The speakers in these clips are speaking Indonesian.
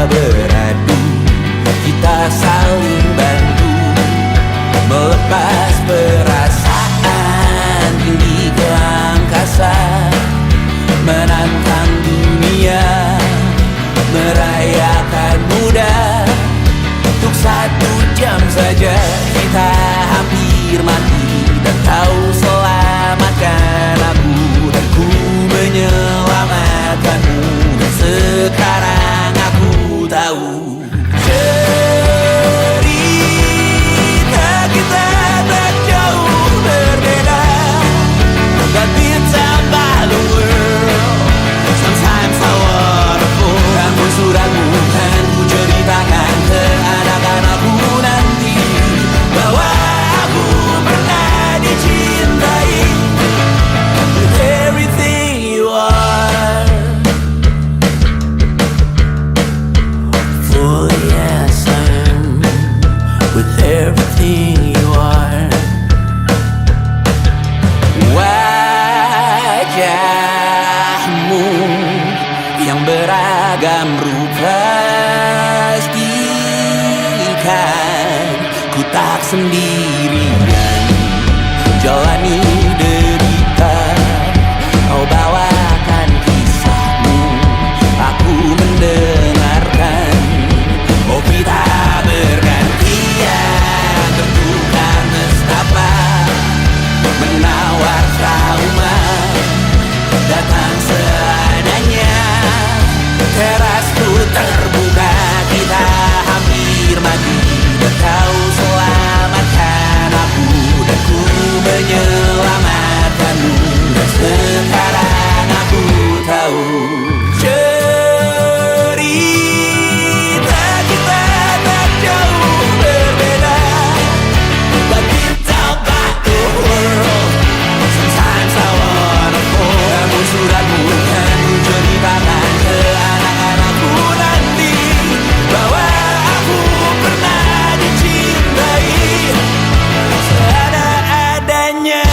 beradu, kita saling bantu melepas perasaan tinggi ke angkasa, menantang dunia, merayakan muda. Untuk 1 jam saja kita hampir mati, dan kau selamatkan aku, dan ku menyelamatkanmu. Dan sekarang aku tahu cerita kita tak jauh berbeda, but it's about the world. Sometimes I wanna fall. Namun suratmu kan ku ceritakan ke anak-anakku nanti, bahwa aku pernah dicintai with everything you are. For yes I am with everything you are. Wajahmu yang beragam rupa pastikan ku tak sendirian jalani derita. Kau bawakan kisahmu, aku mendengarkan. Oh kita bergantian bertukar nestapa, menawar trauma datang seadanya. Terasku terbuka, kita hampir mati, dan kau selamatkan aku, dan ku menyelamatkanmu. Dan sekarang aku tahu cerita kita tak jauh berbeda, but it's about the world. Sometimes I wanna fall. Namun suratmu kan ku ceritakan ke anak-anakku nanti, bahwa aku pernah dicintai seada-adanya,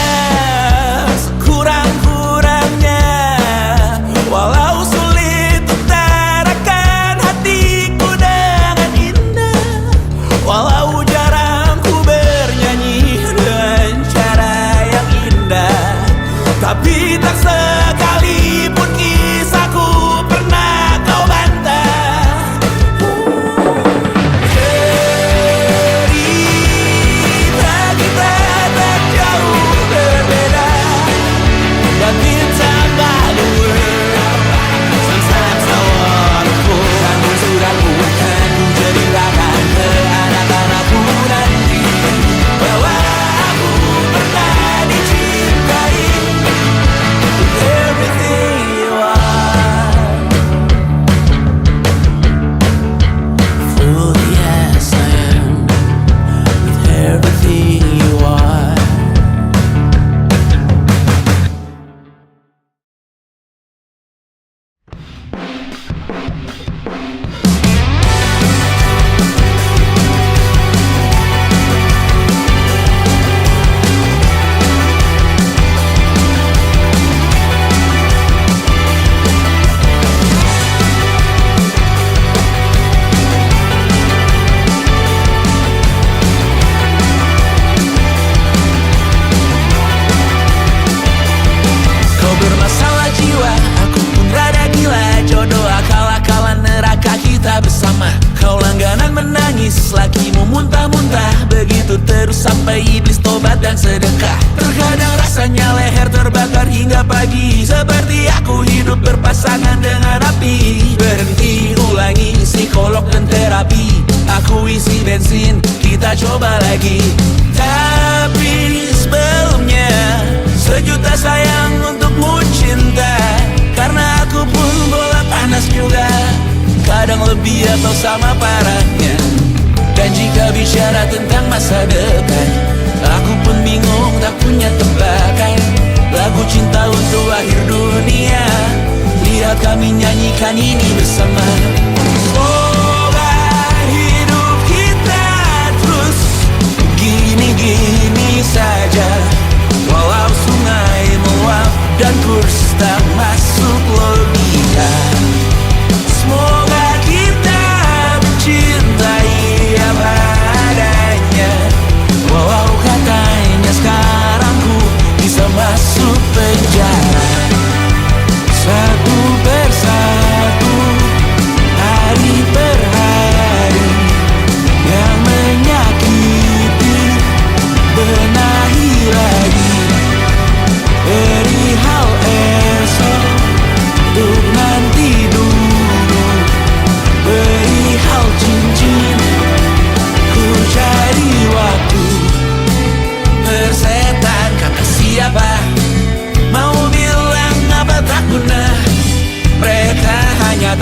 sekurang-kurangnya. Walau sulit utarakan hatiku dengan indah, walau jarang ku bernyanyi dengan cara yang indah, tapi tak sekalipun kisahku pernah kau bantah. Cerita kita tak jauh berbeda, but it's about the world. Sometimes I wanna fall. Namun suratmu kan ku ceritakan ke anak-anakku nanti, bahwa aku pernah dicintai with everything you are. For yes I am with everything you are. Kau bermasalah jiwa, aku pun rada gila. Jodoh akal-akalan neraka kita bersama. Kau langganan menangis, lakimu muntah-muntah. Begitu terus sampai iblis tobat dan sedekah. Terkadang rasanya leher terbakar hingga pagi, seperti aku hidup berpasangan dengan api. Berhenti, ulangi psikolog dan terapi. Aku isi bensin, kita coba lagi. Tapi sebelumnya, sejuta sayang untukmu cinta. Karena aku pun bola panas juga, kadang lebih atau sama parahnya. Dan jika bicara tentang masa depan, aku pun bingung tak punya tebakan. Lagu cinta untuk akhir dunia, lihat kami nyanyikan ini bersama. Semoga hidup kita terus gini-gini saja, walau sungai meluap dan kurs tak masuk logika. Semoga kita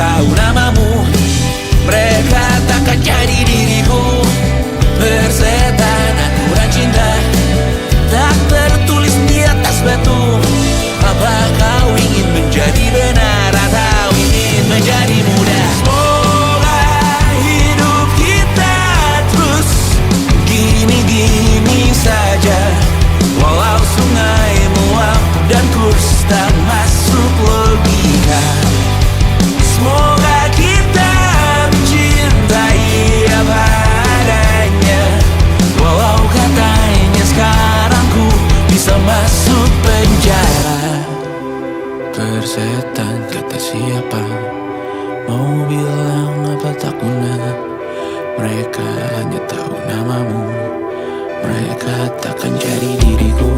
tahu namamu. Mereka takkan jadi diriku. Persetan aturan cinta tak tertulis di atas batu. Apa kau ingin menjadi benar atau ingin menjadi muda? Semoga hidup kita terus gini-gini saja, walau sungai meluap dan kurs tak masuk logika. Semoga kita mencintai apa adanya, walau katanya sekarang ku bisa masuk penjara. Persetan kata siapa, mau bilang apa tak guna. Mereka hanya tahu namamu. Mereka takkan jadi diriku.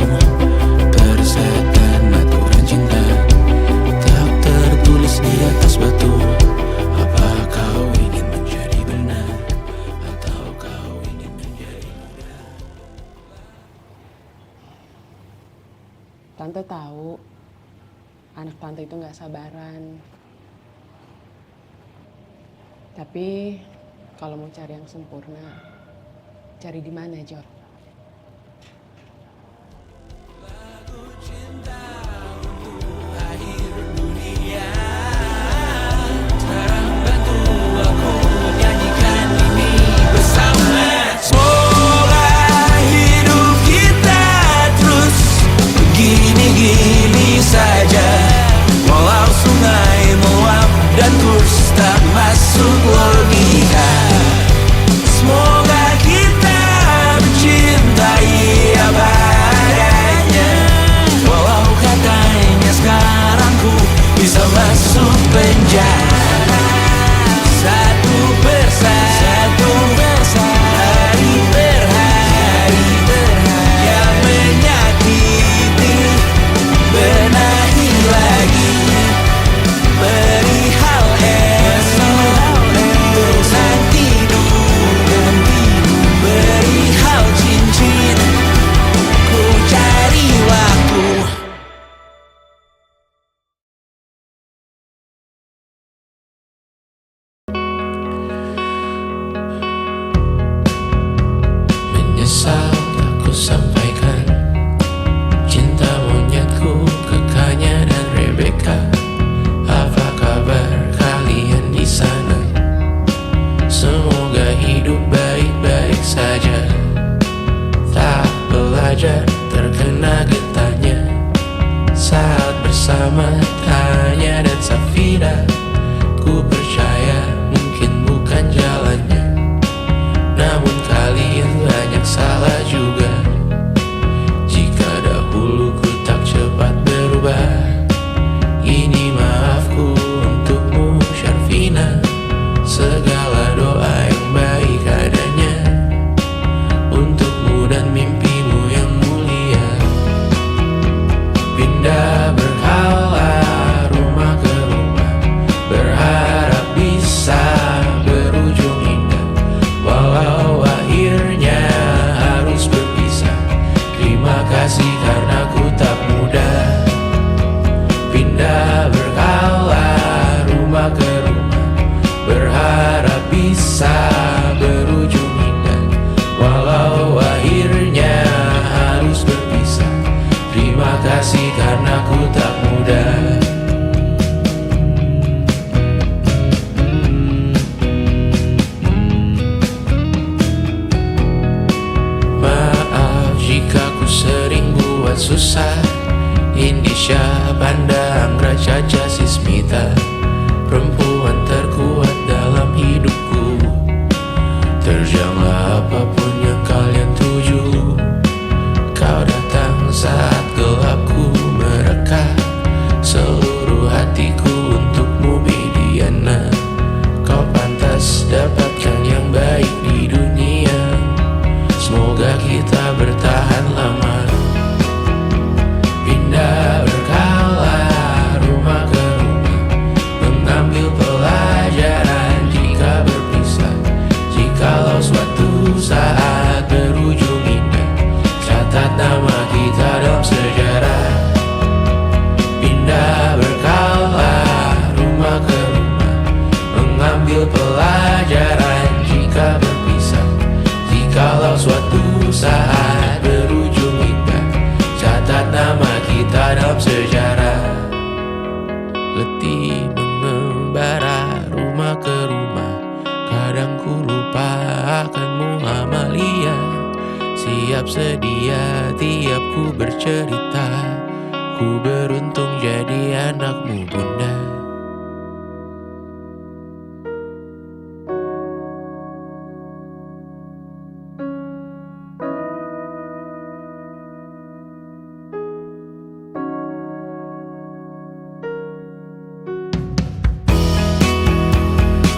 Persetan aturan cinta tak tertulis di atas batu. Apa kau ingin menjadi benar atau kau ingin menjadi muda? Tante tahu anak tante itu gak sabaran. Tapi kalau mau cari yang sempurna, cari di mana, Jor? Terkena getahnya saat bersama Tanya dan Safira. Ku percaya mungkin bukan jalannya, namun kalian banyak salah juga. Jika dahulu ku tak cepat berubah, ini maafku untukmu Syarfina. Segala doa yang baik adanya untukmu dan mimpimu yang mulia. Pindah berkala rumah ke rumah, berharap bisa berujung indah, walau akhirnya harus berpisah. Terima kasih karena ku tak mudah. Pindah berkala rumah ke rumah, berharap bisa berujung indah, walau akhirnya harus berpisah. Terima kasih karena ku tak mudah. Maaf jika ku sering buat susah. Indisha, Panda, Anggra, Caca, Sismita, perempuan terkuat dalam hidupku. Terjanglah apapun yang kalian tuju. Kau datang saat gelapku mereka, seluruh hatiku untukmu Bidiana. Kau pantas dapatkan yang baik di dunia. Semoga kita bertahan lama. Pindah berkala rumah ke rumah, mengambil pelajaran jika berpisah. Jikalau suatu saat berujung indah, catat nama kita dalam sejarah. Pindah berkala rumah ke rumah, ambil pelajaran jika berpisah. Jikalau suatu saat berujung indah, catat nama kita dalam sejarah. Letih mengembara rumah ke rumah, kadang ku lupa akanmu Amalia. Siap sedia tiap ku bercerita, ku beruntung jadi anakmu bunda.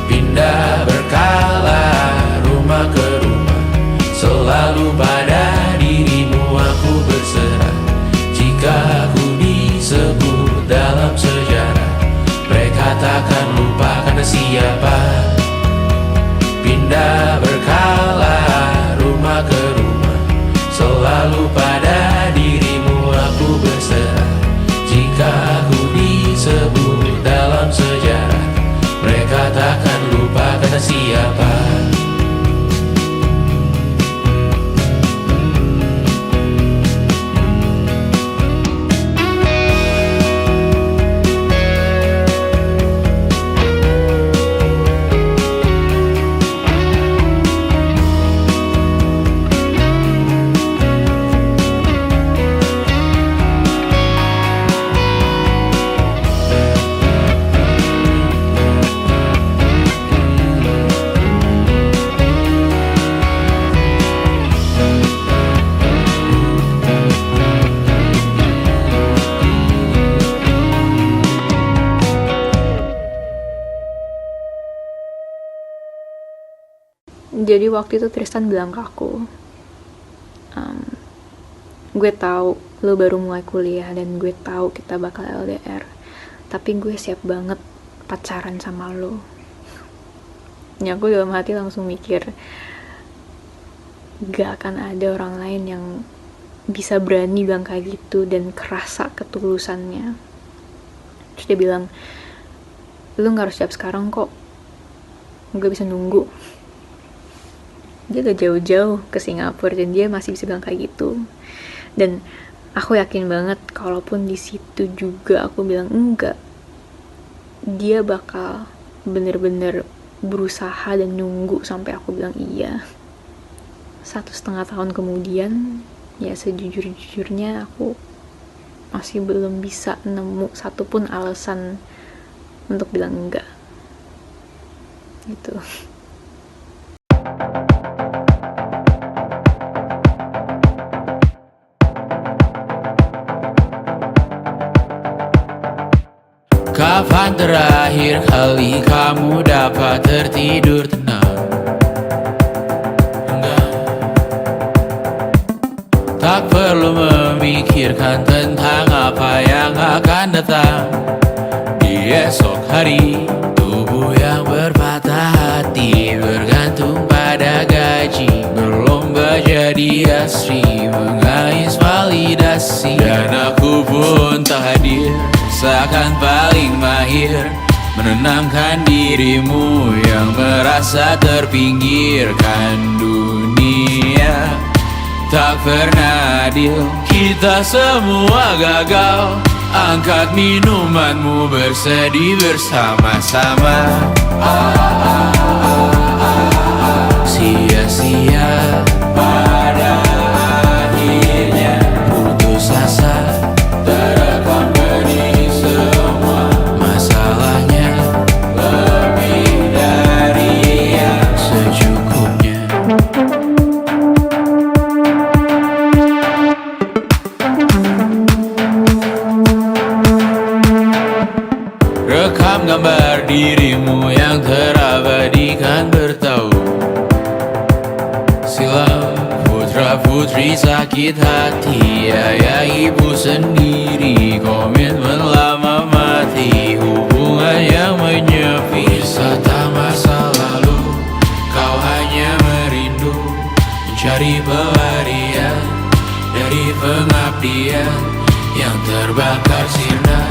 Pindah berkala rumah ke rumah, selalu pada dirimu aku berserah. Jika aku disebut dalam sejarah, mereka takkan lupa karena siapa. Pindah berkala rumah ke rumah, selalu pada dirimu aku berserah. Jika aku disebut dalam sejarah, mereka takkan lupa kata siapa. Jadi waktu itu Tristan bilang ke aku, gue tahu lo baru mulai kuliah dan gue tahu kita bakal LDR, tapi gue siap banget pacaran sama lo. Ya aku dalam hati langsung mikir, gak akan ada orang lain yang bisa berani bilang kayak gitu dan kerasa ketulusannya. Terus dia bilang, lo gak harus siap sekarang kok, gue bisa nunggu. Dia gak jauh-jauh ke Singapura dan dia masih bisa bilang kayak gitu. Dan aku yakin banget kalaupun di situ juga aku bilang enggak, dia bakal bener-bener berusaha dan nunggu sampai aku bilang iya. 1,5 tahun kemudian, ya sejujur-jujurnya aku masih belum bisa nemu satupun alasan untuk bilang enggak gitu. Kapan terakhir kali kamu dapat tertidur tenang? Enggak. Tak perlu memikirkan tentang apa yang akan datang di esok hari. Tubuh yang berpatah hati bergantung pada gaji, berlomba jadi asri, mengais validasi. Dan aku pun tak hadir, seakan paling mahir menenangkan dirimu yang merasa terpinggirkan dunia. Tak pernah adil, kita semua gagal. Angkat minumanmu, bersedih bersama-sama. Sia-sia pada akhirnya putus asa, terekam benih semua masalahnya, lebih dari yang secukupnya. Rekam gambar dirimu yang terabadikan bertahun silam. Putra-putri sakit hati, ayah ibu sendiri, komitmen lama mati, hubungan yang menyepi. Wisata masa lalu, kau hanya merindu, mencari pelarian dari pengabdian yang terbakar sirna.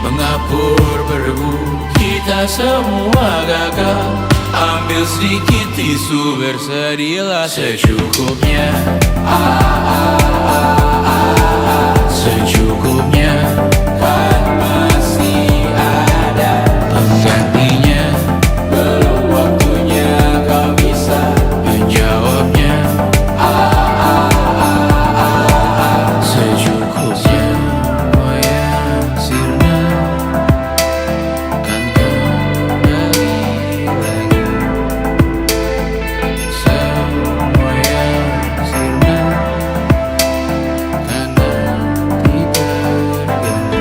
Mengapur berdebu, kita semua gagal. Ambil sedikit tisu, bersedihlah secukupnya. Secukupnya, kan masih ada penggantinya. Belum waktunya kau bisa menjawabnya. Secukupnya, oh ya sirna, kan kembali lagi. Semua yang sirna, kan nanti berganti.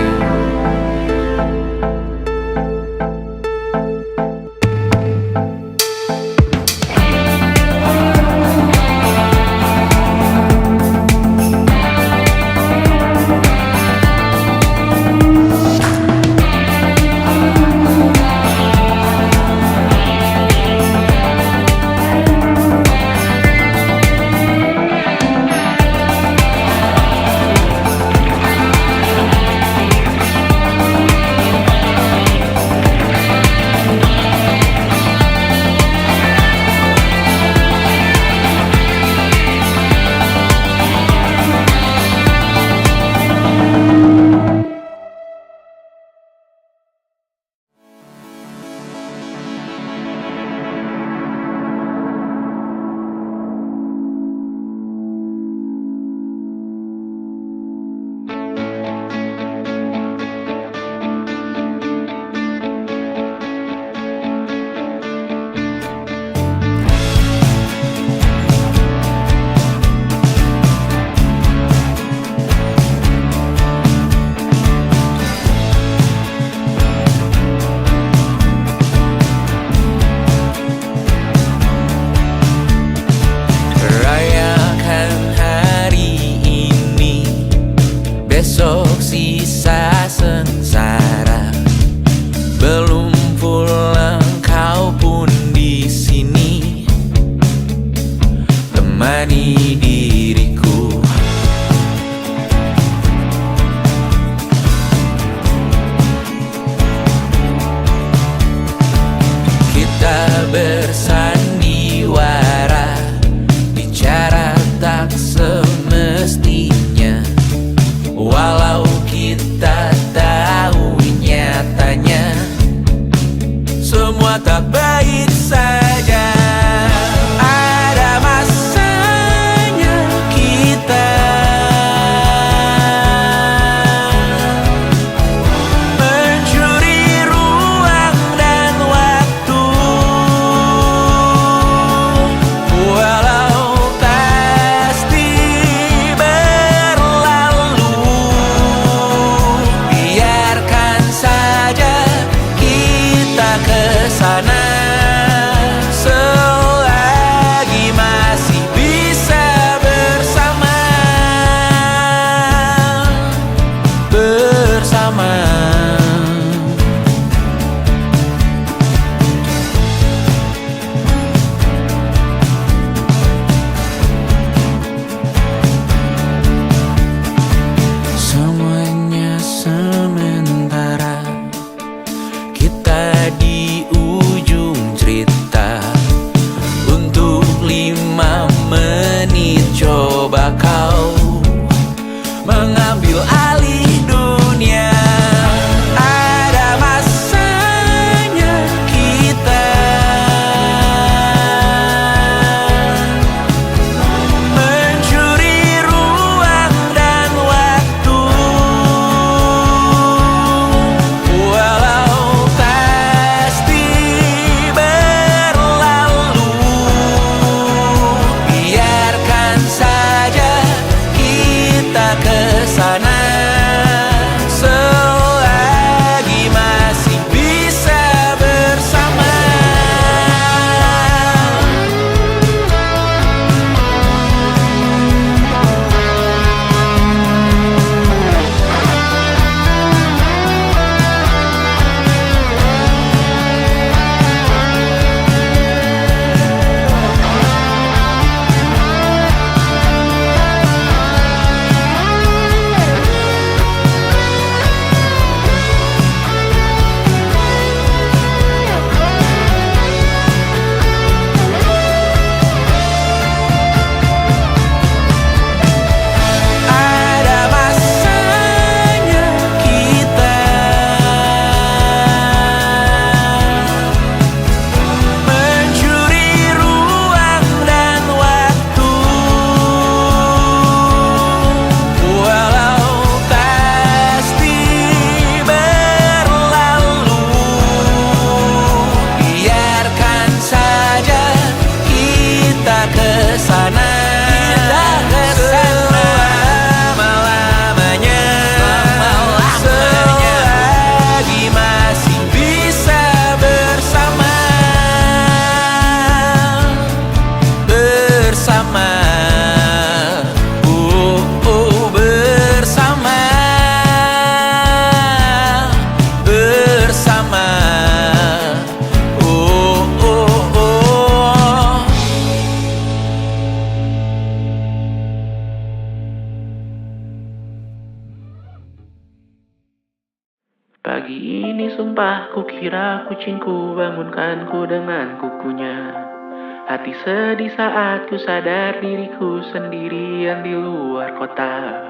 bersumpah, kukira kucingku bangunkanku dengan kukunya. Hati sedih saat ku sadar diriku sendirian di luar kota.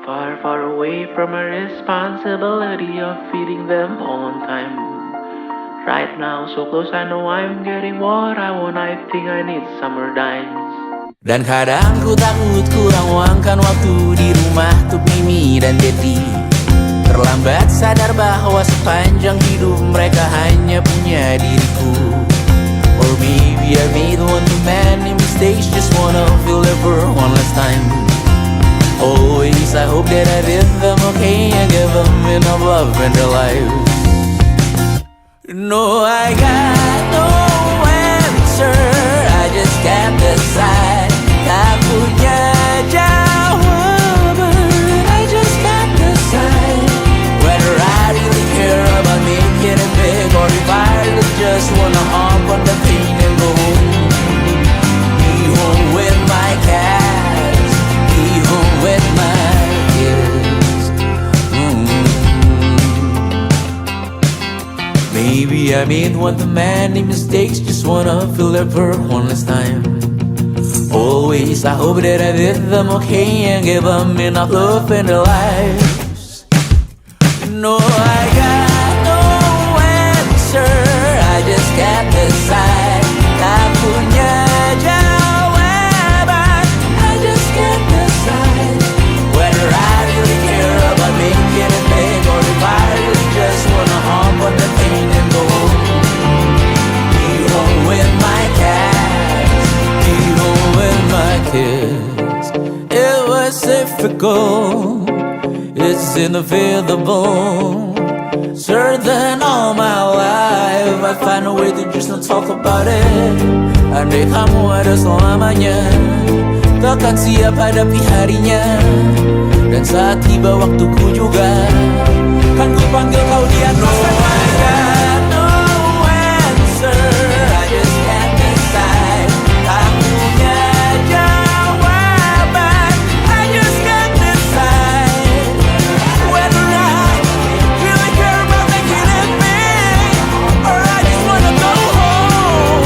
Far, far away from a responsibility of feeding them on time. Right now, so close, I know I'm getting what I want. I think I need summer dimes. Dan kadang ku takut kurang luangkan waktu di rumah untuk Mimi dan Betty. Terlambat sadar bahwa sepanjang hidup mereka hanya punya diriku. Or maybe I made one too many mistakes, just wanna feel it for one last time. Always I hope that I did them okay and give them enough love in their lives. No, I got no answer, I just can't decide. Tak punya jawaban, I just can't decide whether I really care about making it big, or if I really just wanna hop on the plane and go home. Be home with my cats, be home with my kids. Maybe I made one too many mistakes, just wanna feel it for one last time. Always I hope that I did them okay and gave them enough love in their lives. No, I got no answer, I just can't decide. Tak punya jawaban, I just can't decide whether I really care about making it big, or if I really just wanna hop on the plane and go home. Be home with my cats, be home with my kids. It was difficult, it's inevitable. Certain all my life I find a way to just not talk about it. Andai kamu ada selamanya, takkan siap hadapi harinya. Dan saat tiba waktuku juga, kan ku panggil kau di atas sana. No answer, I just can't decide. Tak punya jawaban, I just can't decide whether I really care about making it big, or I just wanna go home.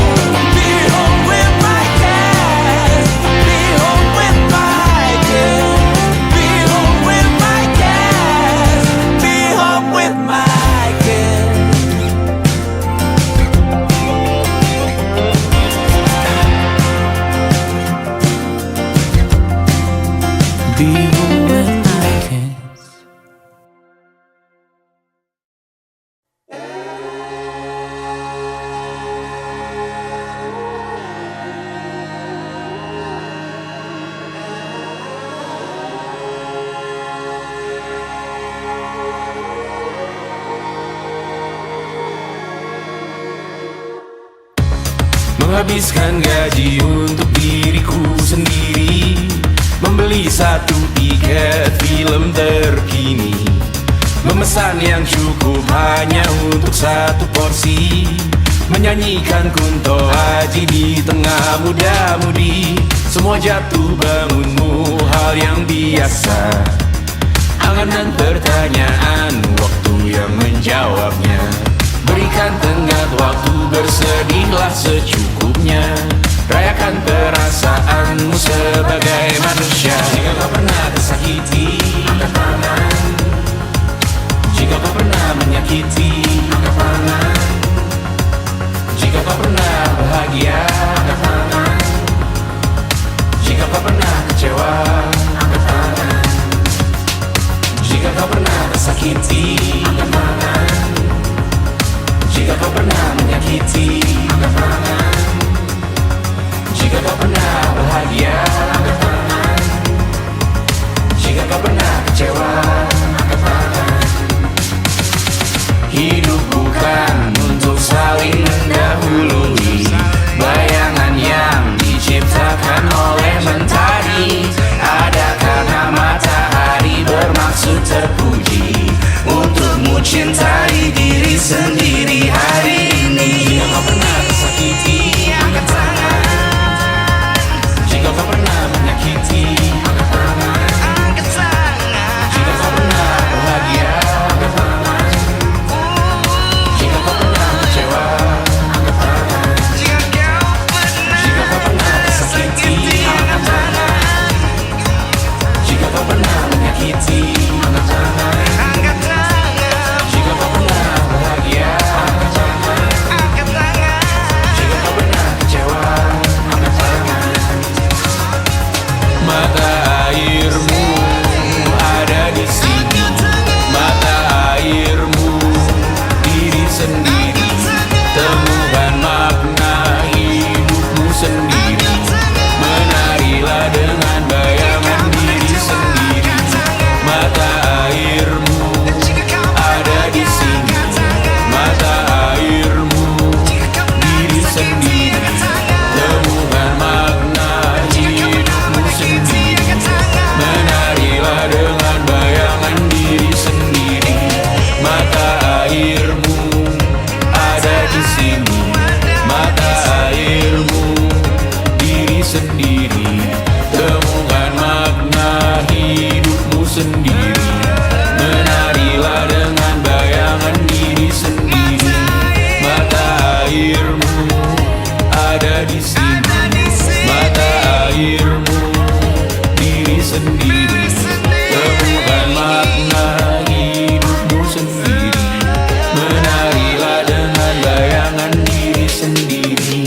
Be home with my cats, be home with my kids, be home with my cats, be home with my kids. Be home with my kids. Menghabiskan gaji untuk diriku sendiri, membeli satu tiket film terkini, memesan yang cukup hanya untuk satu porsi, menyanyikan kunto haji di tengah muda-mudi. Semua jatuh bangunmu hal yang biasa, angan dan pertanyaan, waktu yang menjawabnya. Berikan tenggat waktu, bersedihlah secukupnya. Rayakan perasaanmu sebagai manusia. Jika kau pernah tersakiti, angkat tangan. Jika kau pernah menyakiti, angkat tangan. Jika kau pernah bahagia, angkat tangan. Jika kau pernah kecewa, angkat tangan. Jika kau pernah tersakiti, angkat tangan. Jika kau pernah menyakiti, angkat tangan. Jika kau pernah bahagia, angkat tangan. Jika kau pernah kecewa, angkat tangan. Hidup bukan untuk saling mendahului, ada di sini. Mata airmu, diri sendiri, temukan makna hidupmu sendiri. Menarilah dengan bayangan diri sendiri.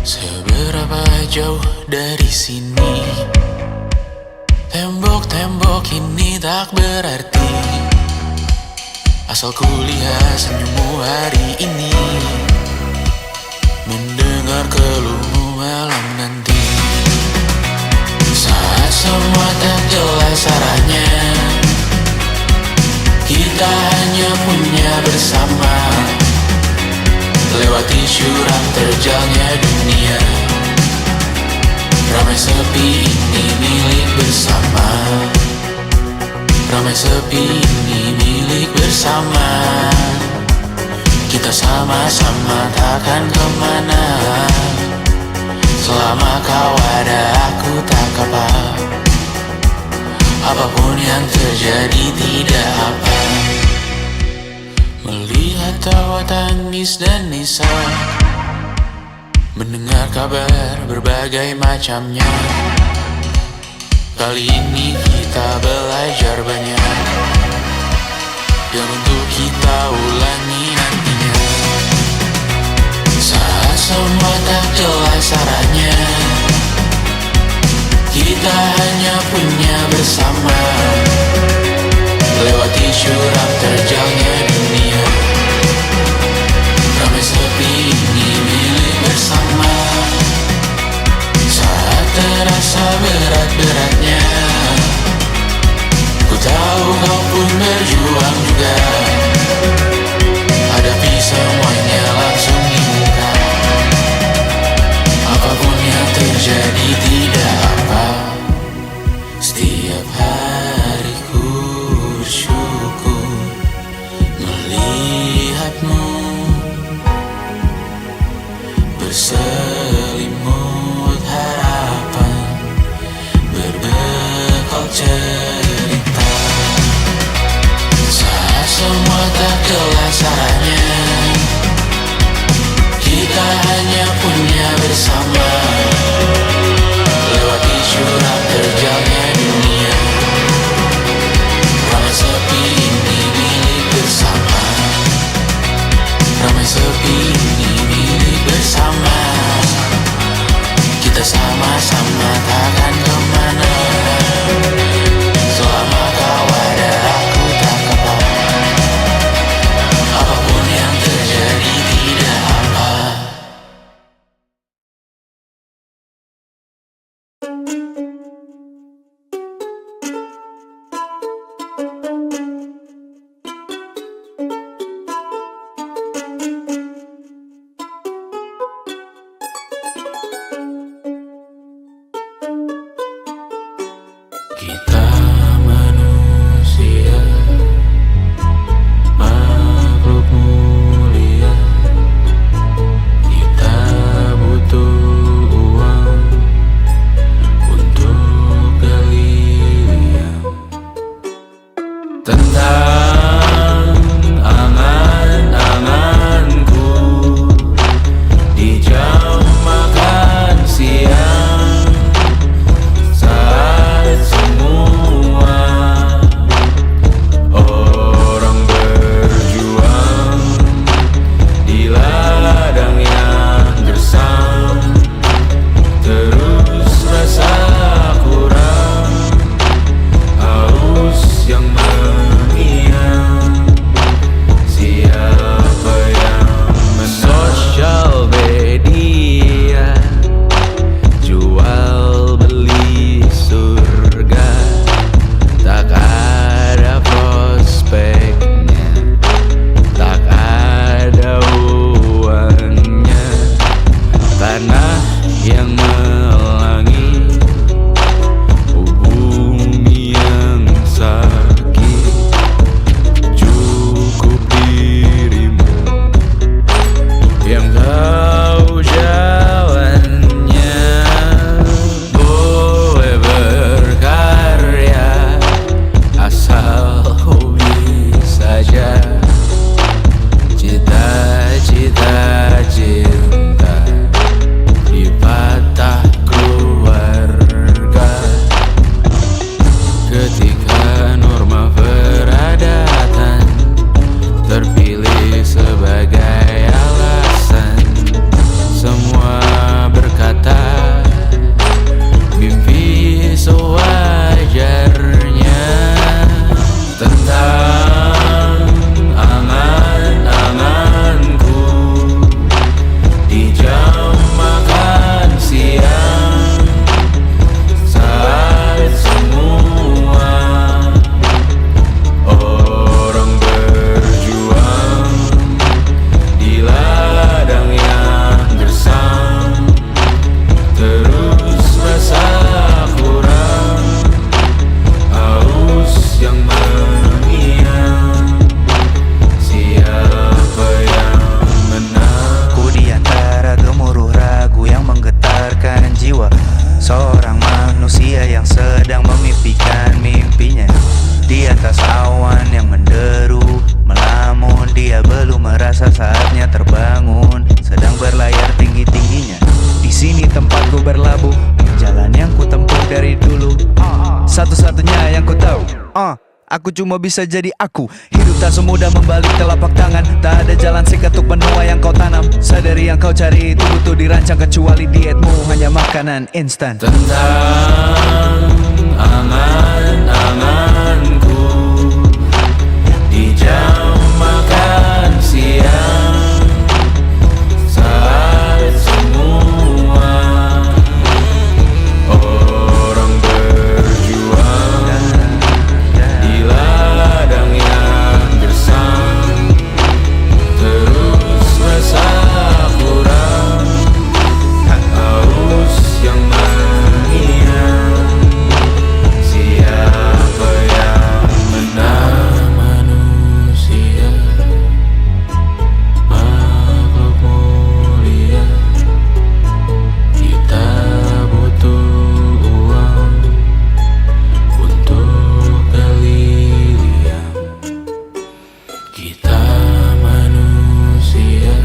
Seberapa jauh dari sini, tembok-tembok ini tak berarti, asal kulihat senyummu hari ini, mendengar keluhmu malam nanti. Saat semua tak jelas arahnya, kita hanya punya bersama, lewati syurang terjalnya dunia. Ramai sepi ini milik bersama, ramai sepi ini milik bersama. Kita sama-sama takkan kemana, selama kau ada aku tak apa. Apapun yang terjadi tidak apa. Melihat tawa tangis dan nisa, mendengar kabar berbagai macamnya. Kali ini kita belajar banyak, yang untuk kita ulangi nantinya. Saat semua tak jelas arahnya, kita hanya punya bersama, lewati syurang terjalnya dunia. Ramai sepi ini milik bersama, saat terasa berat-beratnya, ku tahu kau pun berjuang juga. Hadapi semuanya langsung di muka, apapun yang terjadi tidak apa. Setiap hari ku bersyukur melihatmu berselimut harapan, berbekal cerita. Saat semua tak jelas arahnya, kita hanya punya bersama, lewati syurang terjalnya dunia. Ramai sepi ini milik bersama, ramai sepi ini milik bersama. Kita sama-sama takkan kemana, Aku cuma bisa jadi aku. Hidup tak semudah membalik telapak tangan. Tak ada jalan seketuk benua yang kau tanam. Sadari yang kau cari itu butuh dirancang. Kecuali dietmu hanya makanan instan. Tentang angan-anganku di jam makan siang, saat semua orang berjuang di ladang yang gersang, terus rasa kurang, haus yang mengiang. Siapa yang menang manusia, makhluk mulia. Kita butuh uang untuk berlian. Kita manusia,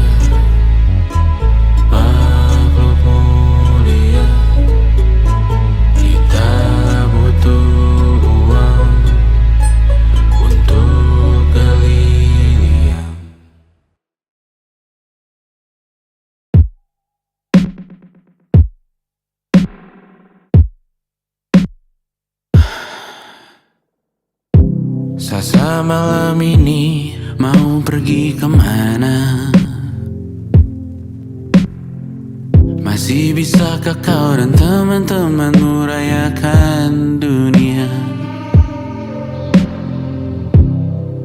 makhluk mulia. Kita butuh uang untuk berlian. Sasa malam ini mau pergi kemana? Masih bisakah kau dan teman-temanmu rayakan dunia?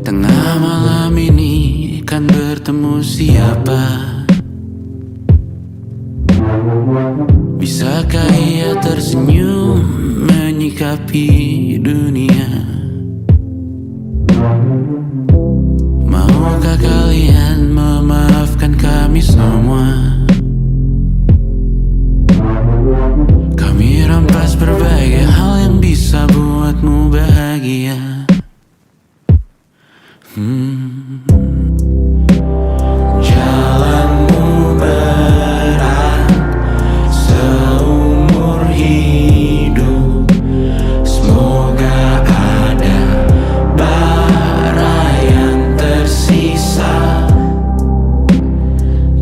Tengah malam ini kan bertemu siapa? Bisakah ia tersenyum menyikapi dunia? Maukah kalian memaafkan kami semua? Kami rampas berbagai hal yang bisa buatmu bahagia. Jalanmu berat seumur hidup. Semoga ada bara yang tersisa.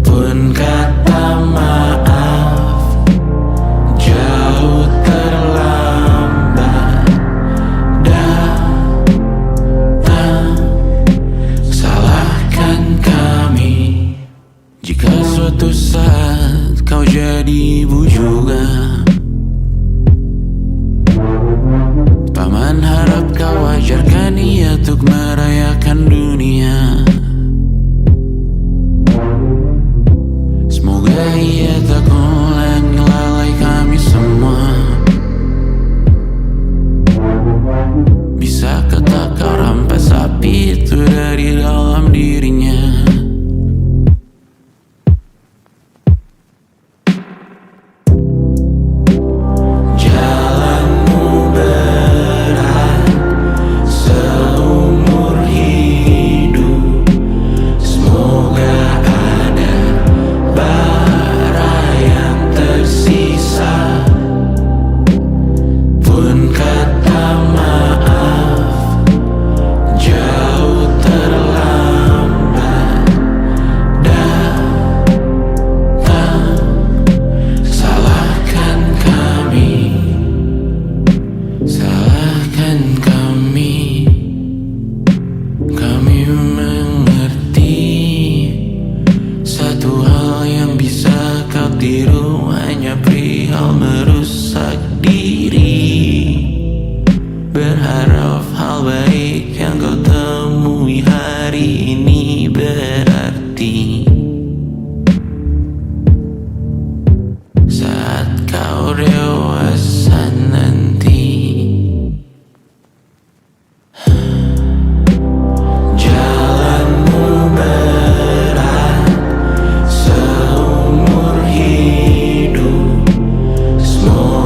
Pun kata maaf jauh terlambat datang. Salahkan kami jika suatu saat kau jadi ibu juga. Paman harap kau ajarkan ia untuk merayakan dunia. Semoga ia tak ulangi lalai kami semua. Bisakah tak kau rampas api itu dari dalam dirinya? Jalanmu berat seumur hidup. Semoga ada bara yang tersisa. Pun kata maaf jauh terlambat datang. Salahkan kami, salahkan kami. Kami mengerti satu hal yang bisa kau tiru hanya perihal merusak diri. Berharap hal baik yang kau temui hari ini berarti saat kau dewasa nanti. Jalanmu berat seumur hidup. Semoga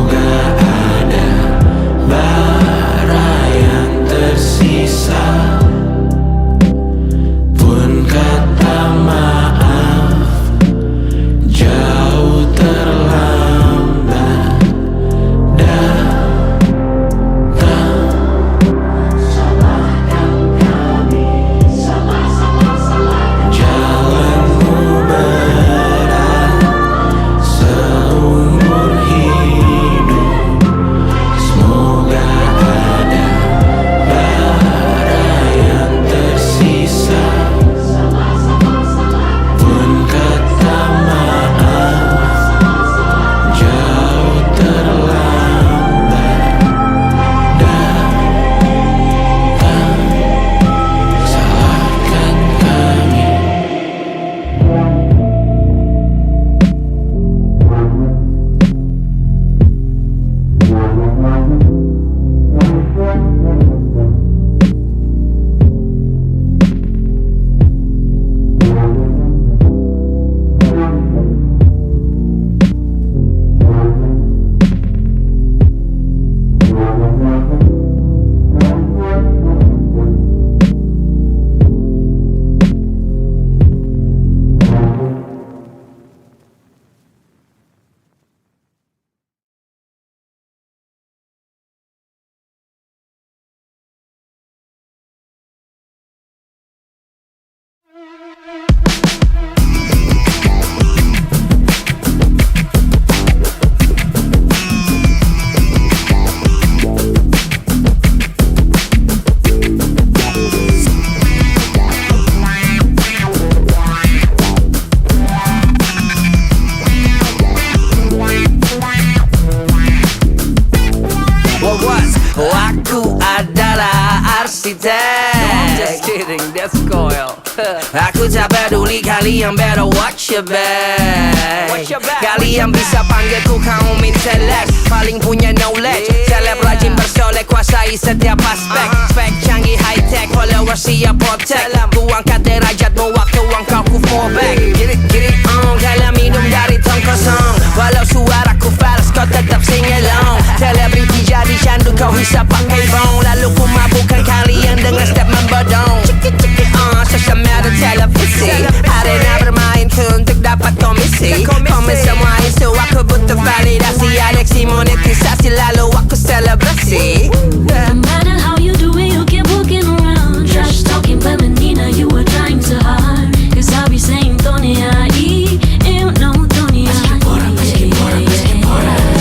Aku tak peduli, kalian better watch your back. Kalian bisa panggilku kaum intelek, paling punya knowledge. Seleb rajin bersolek, kuasai setiap aspek. Spek canggih high tech, followers siap protect. Ku angkat derajatmu waktu engkau ku fall back. Get it on, kalian minum dari tong kosong. Walau suaraku fals, kau tetap sing along. Selebriti jadi candu, kau hisap pakai bong. Lalu ku mabukkan kalian dengan step membodong. Cekit on, social media televisi. Arena bermain tuh untuk dapat komisi. Komen semua isu, aku butuh validasi. Aleksi monetisasi, lalu aku selebrasi. No matter how you do it, you keep walking around. Trash talking feminina, you were trying so hard. Cause I'll be saying Tony I.E. You know Tony I.E.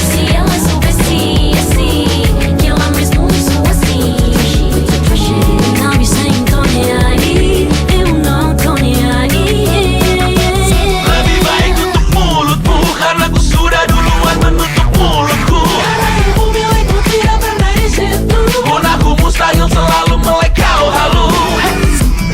Se ela soubesse assim, que ela mesmo isso assim. And I'll be saying Tony I.E. You know Tony I.E. Lebih baik tutup mulutmu, karena ku sudah duluan menutup mulutku. Bumi itu tidak pernah di situ. Punahku mustahil selalu melek kau halu.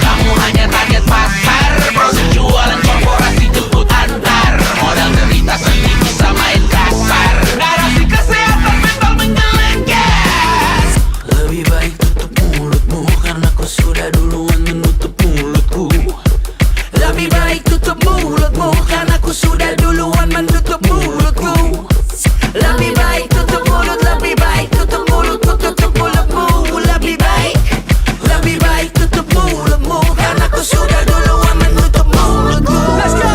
Kamu hanya target pasar, proses jualan korporasi jemput antar. Modal derita sendiri bisa main kasar. Narasi kesehatan mental menggelegar. Lebih baik tutup mulutmu, karena ku sudah duluan menutup mulutku. Lebih baik tutup mulutmu, karena ku sudah duluan menutup mulutku. Lebih baik tutup mulut, lebih baik tutup mulutku, tutup mulutmu. Lebih baik tutup mulutmu, karena ku sudah duluan menutup mulutku. Let's go!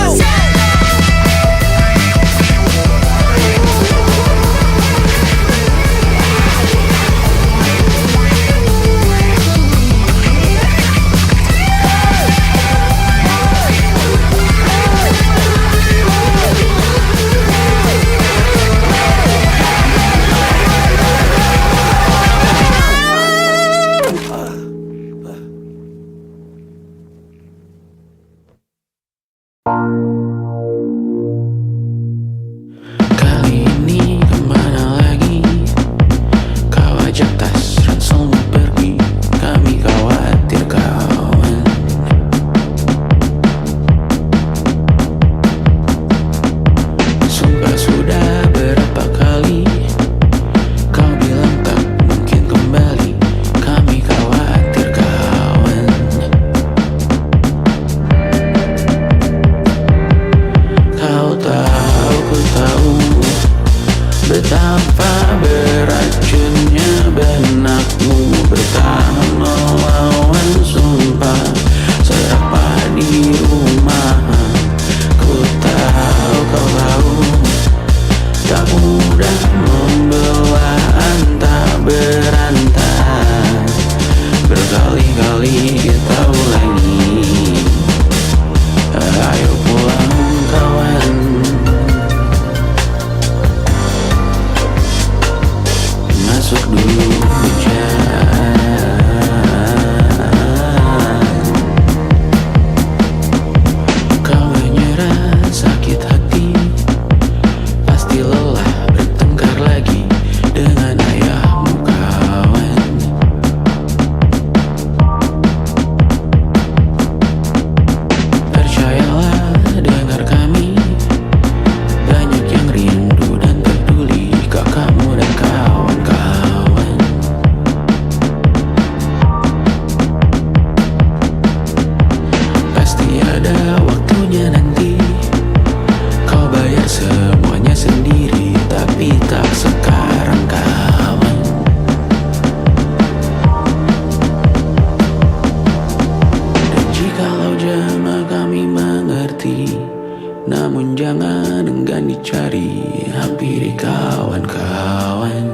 Kali ini kemana lagi? Kau ajak tas ranselmu pergi, kami khawatir kawan. Sumpah sudah berapa kali kau bilang tak mungkin kembali, kami khawatir kawan. Kau tahu, ku tahu betapa beracunnya benakmu bertahan melawan sumpah serapah di rumah. Ku tahu, kau tahu tak mudah membelah antah berantah. Berkali-kali kita ulangi, ayo pulang kawan. Masuk dulu hujan. Kau menyerah sakit hati, pasti lelah bertengkar lagi dengan ayahmu kawan. Percayalah, dengar kami, banyak yang rindu dan peduli kakakmu dan kawan-kawan. Pasti ada waktunya nanti, kau bayar semuanya sendiri, tapi tak sekarang kawan. Dan jikalau jama kami mengerti, namun jangan enggan dicari, hampiri kawan-kawan.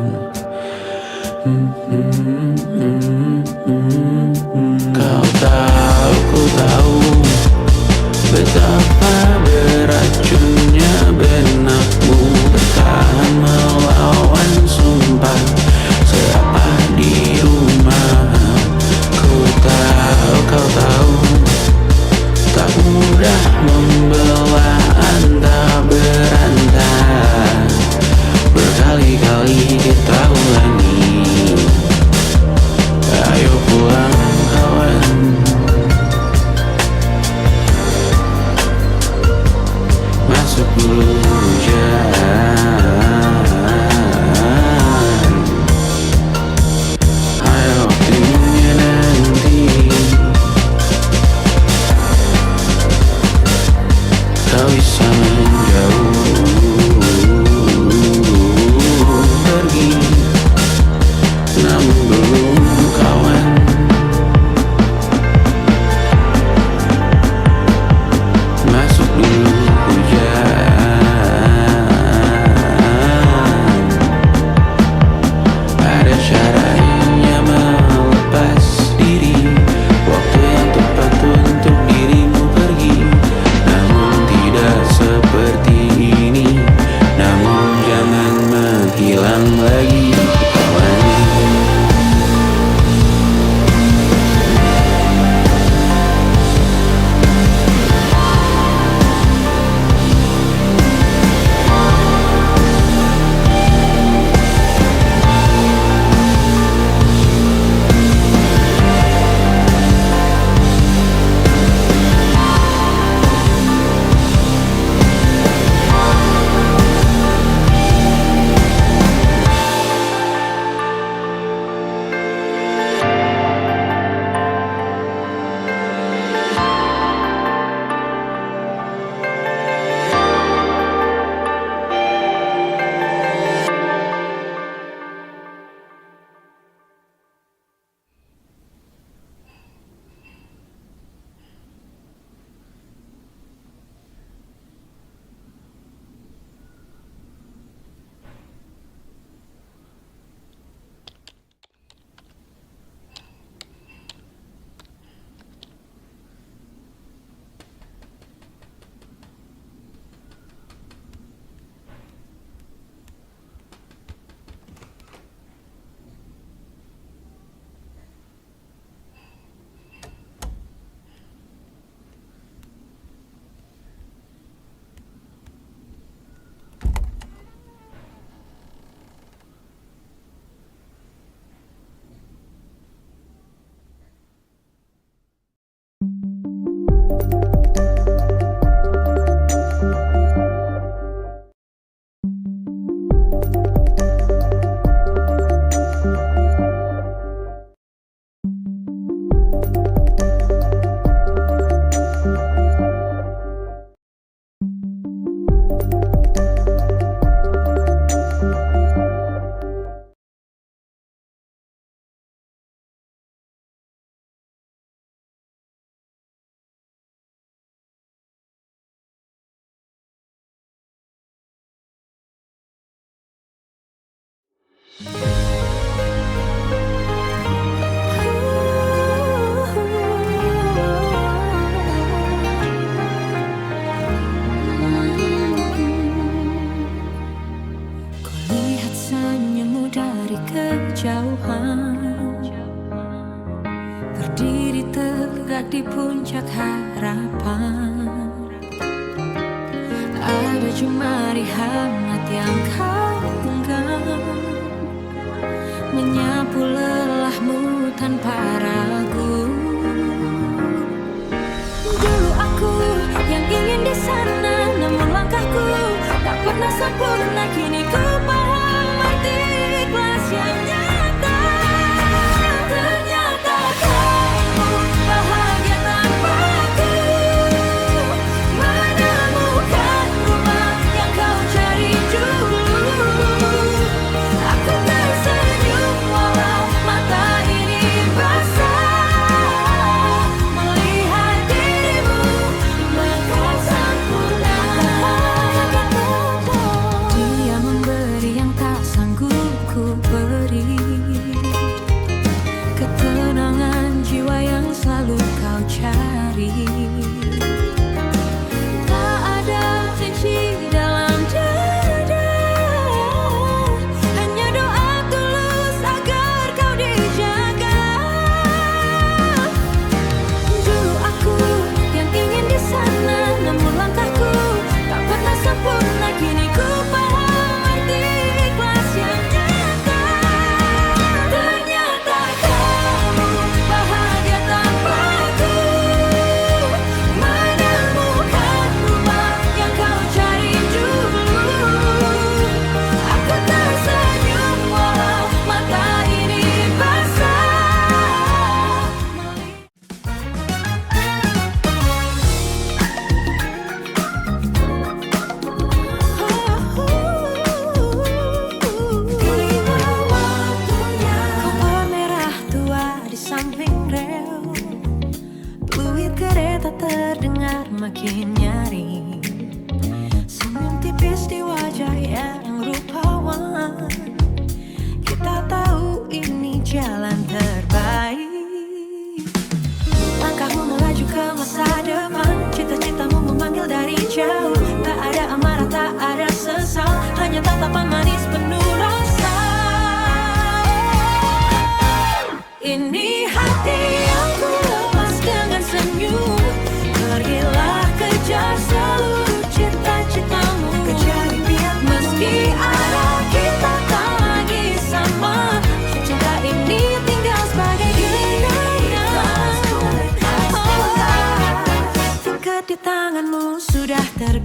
Kau tahu, ku tahu betapa beracunnya benakmu bertahan melawan sumpah serapah di rumah. Ku tahu, kau tahu tak mudah membelah antah berantah. Berkali-kali kita ulangi, ayo pulang kawan. dulu hujan. Ada waktunya nanti kau bisa menjauh pergi, namun belum kawan. Masuk dulu hujan. Ada caranya melepas diri, waktu yang tepat untuk dirimu pergi. Namun tidak seperti ini, namun jangan menghilang lagi kawan. Kulihat senyummu dari kejauhan, berdiri tegak di puncak harapan. Ada jemari hangat yang kau genggam, menyapu lelahmu tanpa ragu. Dulu aku yang ingin di sana, namun langkahku tak pernah sempurna. Kini ku paham arti ikhlas yang nyata. Ternyata kamu bahagia tanpaku, menemukan rumah yang kau cari dulu. Aku tersenyum walau mata ini basah, melihat dirimu mekar sempurna.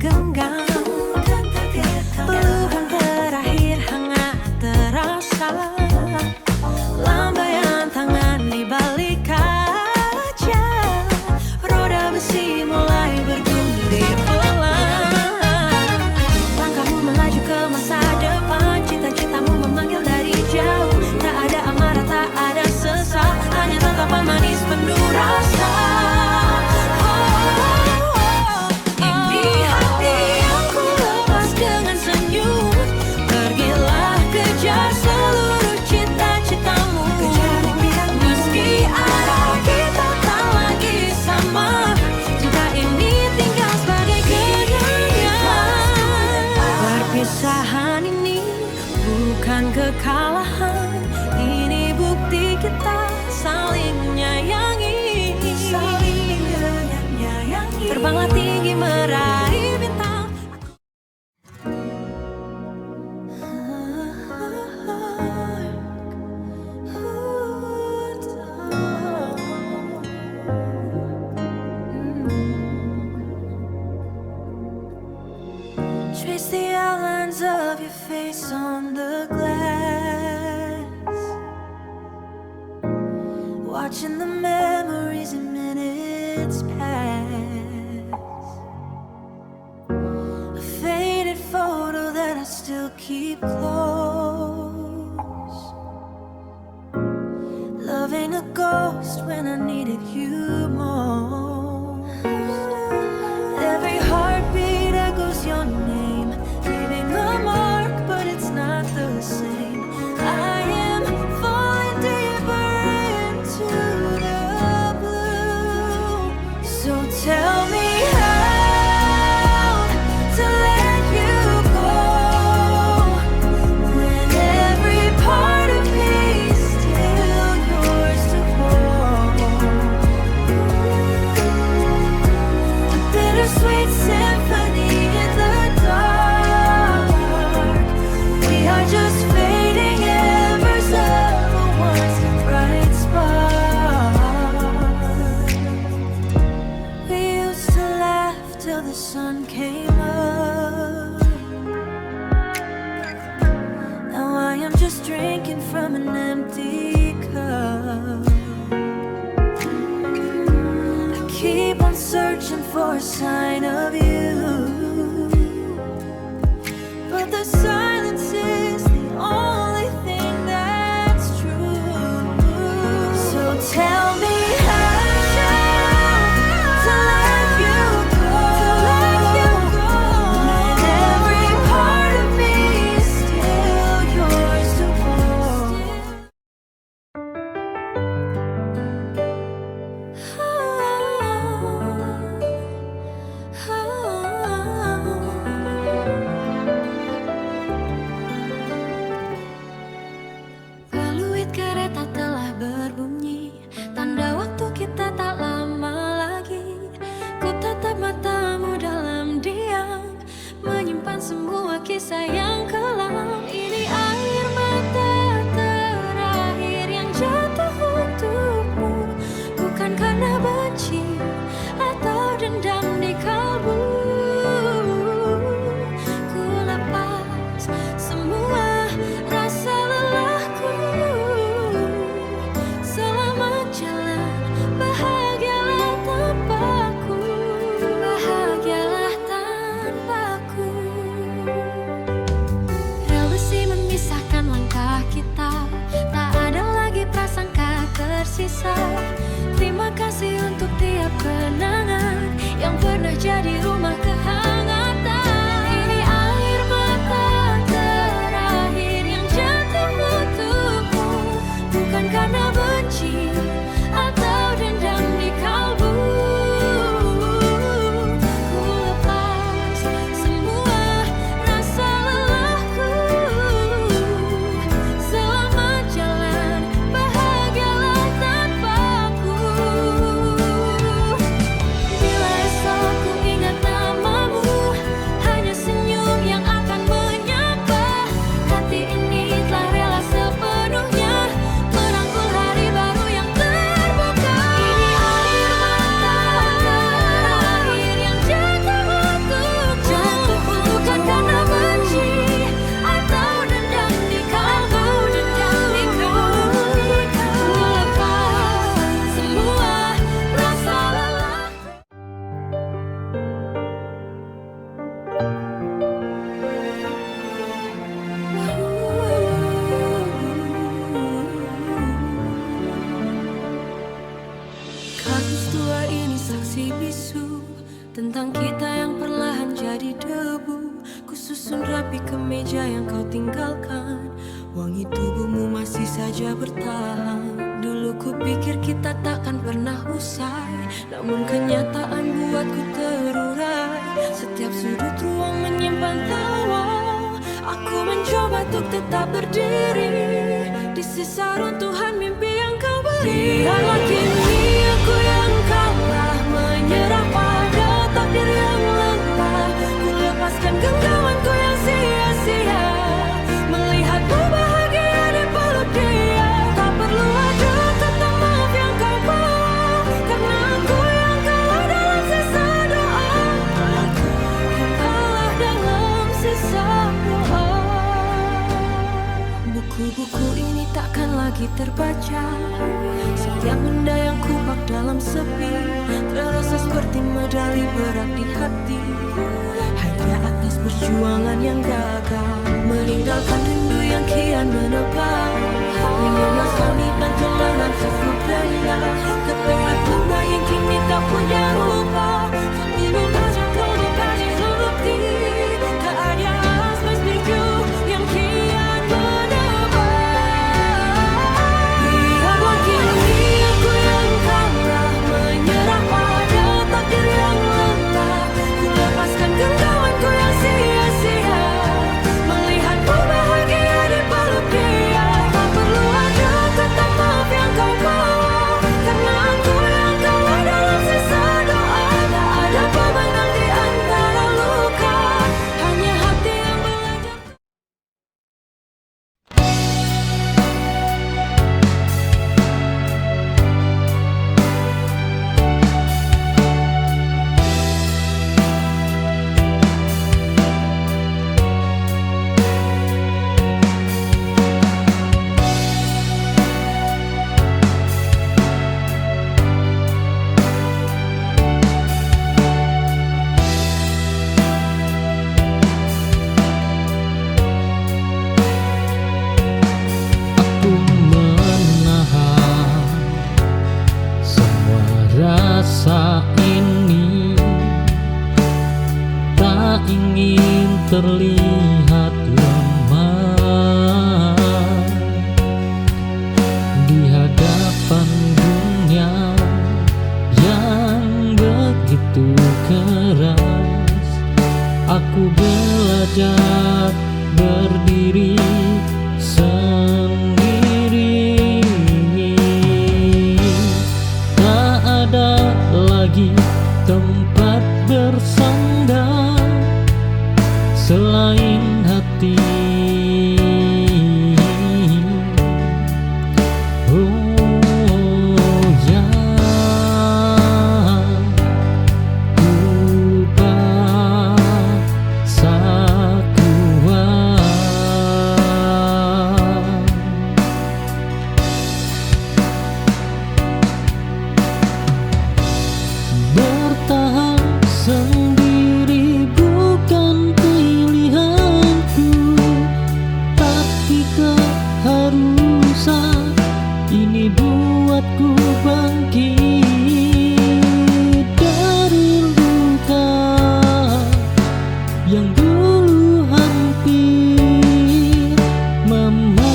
tergenggam, pelukan terakhir hangat terasa, lambaian tangan di balik kaca, roda besi mulai bergulir pelan. Langkahmu melaju ke masa depan, cita-citamu memanggil dari jauh. Tak ada amarah, tak ada sesal, hanya tatapan manis penuh rasa. Ini hati aku lepas dengan senyum. Pergilah kejar seluruh cita-citamu. Meski arah kita tak lagi sama, cinta ini tinggal sebagai kenangan. Perpisahan ini bukan kekalahan, ini bukti kita saling menyayangi. Terbanglah tinggi meraih bintang. Trace the outlines of your face on the glass, watching the memories and minutes pass. A faded photo that I still keep close, loving a ghost when I needed you most. Every heartbeat echoes your name, leaving a mark, but it's not the same. I am falling deeper into the blue. So tell me how to let you go when every part of me is still yours to hold. A bittersweet symphony in the dark. We are just fading embers of a once bright spark. We used to laugh till the sun came up. Now I am just drinking from an empty cup. I keep on searching for a sign of you, but the silence is the only thing that's true. So tell me how to let you go when every part of me is still yours to hold. Peluit kereta telah berbunyi, tanda waktu kita tak lama lagi. Ku tatap matamu dalam diam, menyimpan semua kisah yang kelam. Ini air mata terakhir yang jatuh untukmu, bukan karena benci atau dendam di kalbu. Ku lepas semua rasa lelahku. Selamat jalan, bahagialah tanpaku. Bahagialah tanpaku. Rel besi memisahkan langkah kita, tak ada lagi prasangka tersisa. Terima kasih untuk tiap kenangan yang pernah jadi rumah kehangatan. Ini air mata terakhir yang jatuh untukmu, bukan karena benci atau dendam di kalbu. Ku lepas semua rasa lelahku. Selamat jalan, bahagialah tanpaku. Bila esok ku ingat nama tersusun rapi ke meja yang kau tinggalkan. Wangi tubuhmu masih saja bertahan. Dulu ku pikir kita takkan pernah usai, namun kenyataan buatku terurai. Setiap sudut ruang menyimpan tawa. Aku mencoba untuk tetap berdiri di sisa runtuhan mimpi yang kau beri. Biarlah kini aku yang kalah, menyerah pada takdir yang lemah. Ku lepaskan genggamanku yang sia-sia, melihatmu bahagia di peluk dia. Tak perlu ada kata maaf yang kau bawa, karena aku yang kalah dalam sisa doa. Aku yang kalah dalam sisa doa. Buku-buku ini takkan lagi terbaca. Setiap benda yang kubak dalam sepi terasa seperti medali berat di hati, hanya atas perjuangan yang gagal. Meninggalkan rindu yang kian menebal, menyulas langit dan jalanan sesudahnya. Kepengat bunga yang kini tak punya rupa, minum aja kau dikasih seperti tak ada aspek biru yang kian menebal. Biarlah kini aku yang kalah, menyerah pada takdir yang lemah. Ku lepaskan genggamanku yang sia-sia, melihatmu bahagia di peluk dia. Tak perlu ada kata maaf yang kau bawa, karena aku yang kalah dalam sisa doa. Tak ada pemenang di antara luka, hanya hati yang belajar. Aku menahan semua rasa ini, tak ingin terlihat lemah di hadapan dunia yang begitu keras. Aku belajar berdiri sendiri, tak ada lagi tempat bersandar selain hati. Oh ya, ku paksa kuat bertahan sendiri, bukan pilihanku, tapi keharusan ini buatku bangkit dari luka yang dulu hampir mematikan.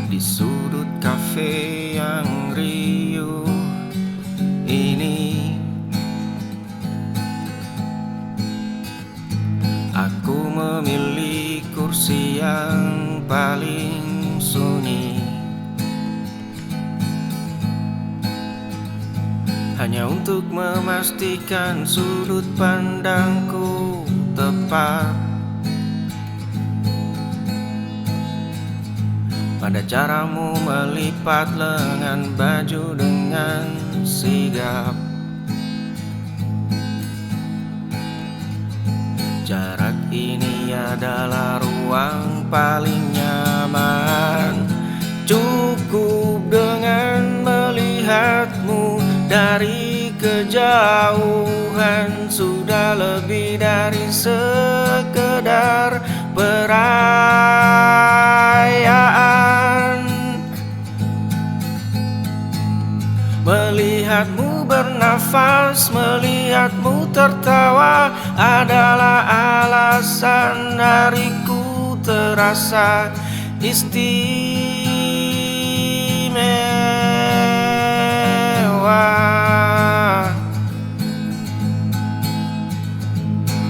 Di sudut kafe yang riuh ini, aku memilih kursi yang paling sunyi, hanya untuk memastikan sudut pandangku tepat pada caramu melipat lengan baju dengan sigap. Jarak ini adalah ruang paling nyaman. Cukup dengan melihatmu dari kejauhan, sudah lebih dari sekedar perayaan. Melihatmu bernafas, melihatmu tertawa adalah alasan hariku terasa istimewa.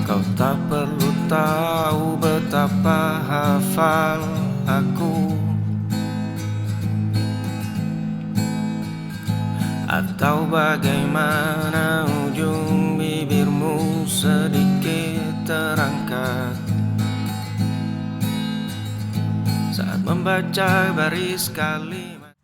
Kau tak perlu tahu betapa hafal aku, atau bagaimana ujung bibirmu sedikit terangkat saat membaca baris kalimat.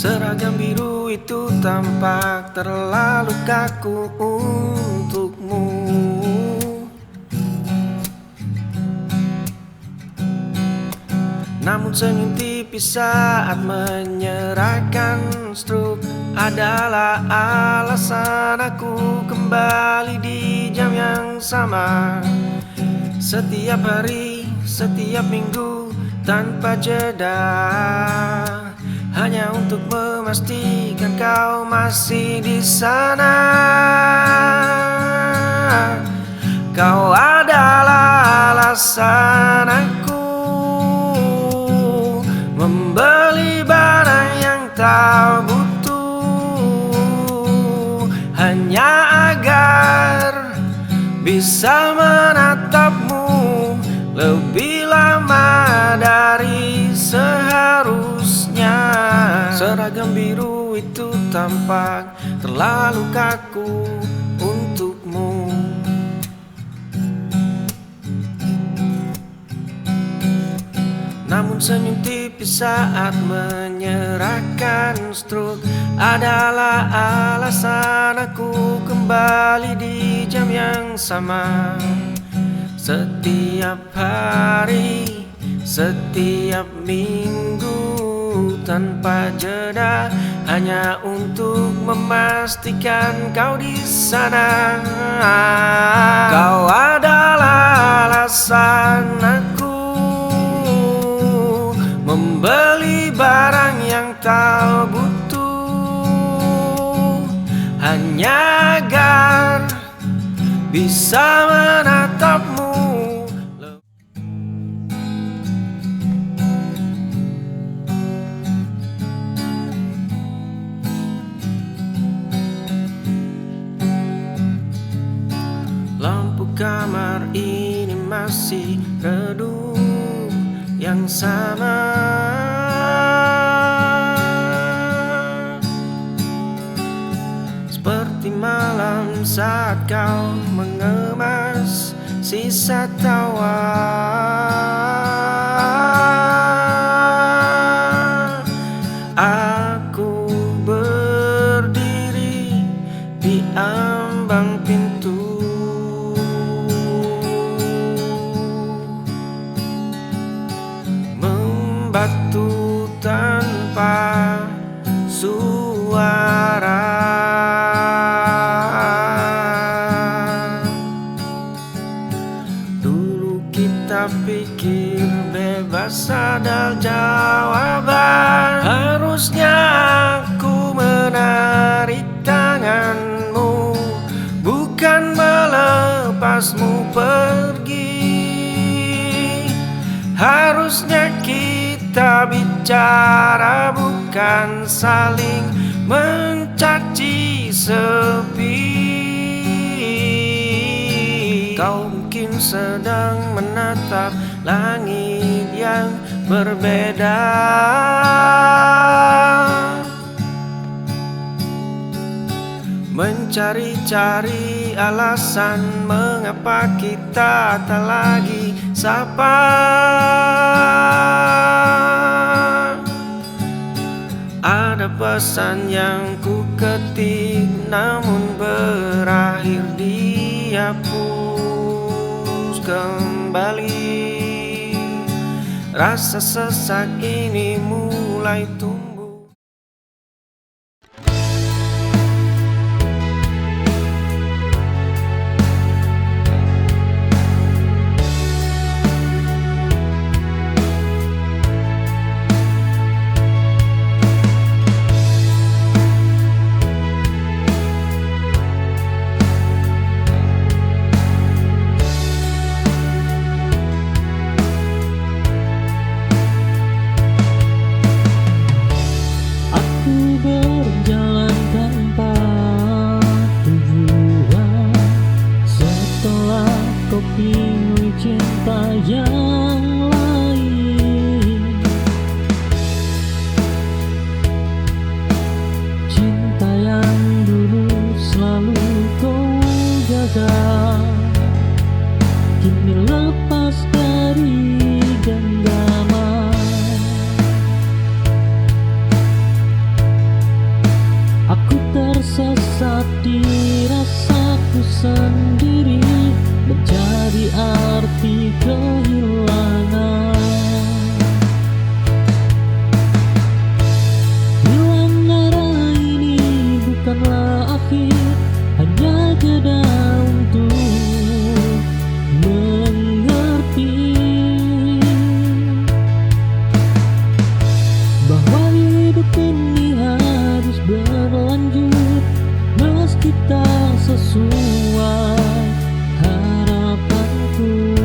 Seragam biru itu tampak terlalu kaku untukmu. Namun senyum tipis saat menyerahkan struk adalah alasan aku kembali di jam yang sama. Setiap hari, setiap minggu, tanpa jeda, hanya untuk memastikan kau masih di sana. Kau adalah alasan aku membeli barang yang tak butuh, hanya agar bisa menatapmu lebih lama dari seharusnya. Seragam biru itu tampak terlalu kaku untukmu. Namun senyum tipis saat menyerahkan struk adalah alasan aku kembali di jam yang sama. Setiap hari, setiap minggu, tanpa jeda, hanya untuk memastikan kau di sana. Kau adalah alasan aku membeli barang yang tak butuh, hanya agar bisa menatapmu. Lampu kamar ini masih redup yang sama. Seperti malam saat kau mengemas sisa tawa. Aku berdiri di ambang pintu, membatu tanpa suara. Dulu kita pikir bebas ada jawaban. Harusnya aku menarik tanganmu, bukan melepasmu pergi. Harusnya kita bicara, bukan saling mencaci sepi. Kau mungkin sedang menatap langit yang berbeda, mencari-cari alasan mengapa kita tak lagi sapa. Ada pesan yang ku ketik namun berakhir di hapus. kembali. Rasa sesak ini mulai tumbuh. Berjalan tanpa tujuan setelah kau pilih cinta yang lain, cinta yang dulu selalu kau jaga, kini lepas dari genggaman. Aku tersesat di rasaku sendiri, mencari arti kehilangan. Hilang arah ini bukanlah akhir, hanya jeda untuk mengerti bahwa hidup ini harus berlanjut meski tak sesuai harapanku.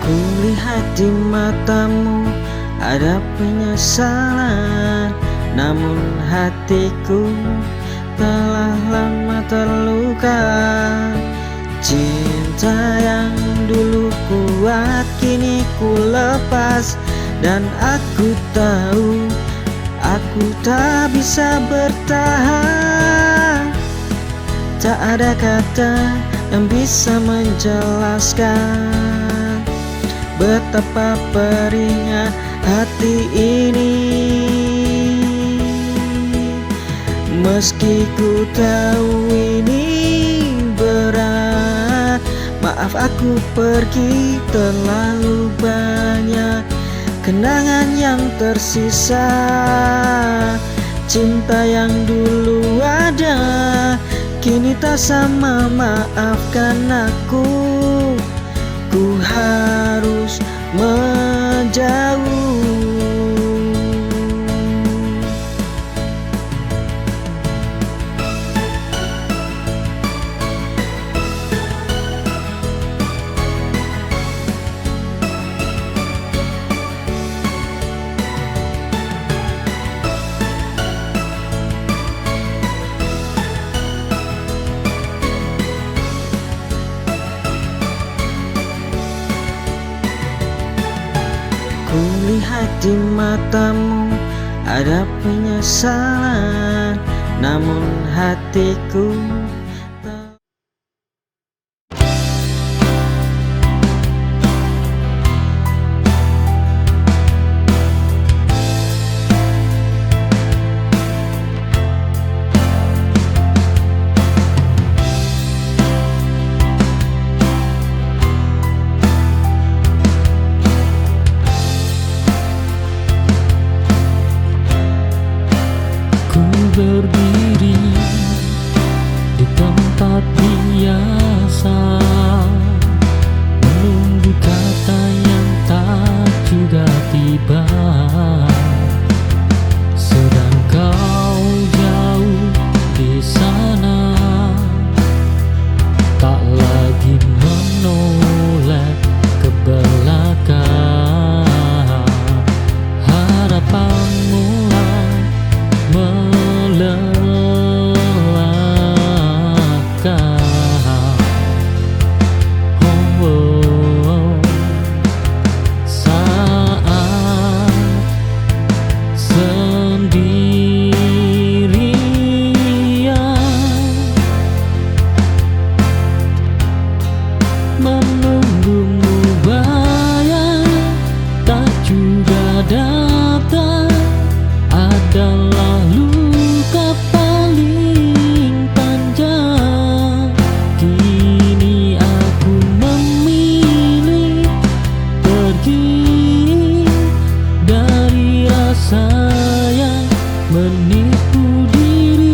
Kulihat di matamu ada penyesalan, namun hatiku telah lama terluka. Cinta yang dulu kuat kini ku lepas, dan aku tahu aku tak bisa bertahan. Tak ada kata yang bisa menjelaskan betapa perihnya hati ini. Meski ku tahu ini berat, maaf aku pergi, terlalu banyak kenangan yang tersisa. Cinta yang dulu ada kini tak sama, maafkan aku. Ku harus menjauh. Kulihat di matamu ada penyesalan, namun hatiku berdiri di menipu diri.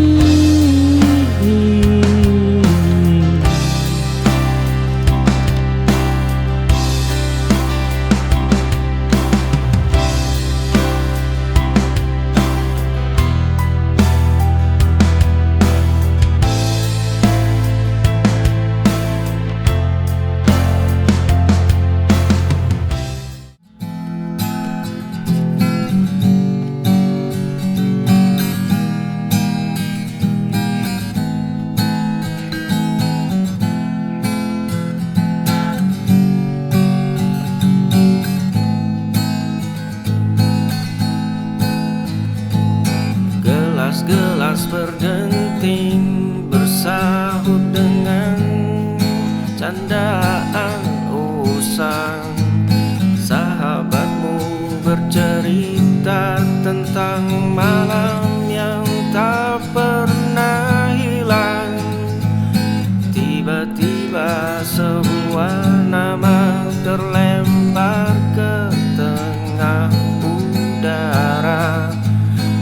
Gelas-gelas berdenting bersahut dengan candaan usang. Sahabatmu bercerita tentang malam yang tak pernah hilang. Tiba-tiba sebuah nama terlempar ke tengah udara.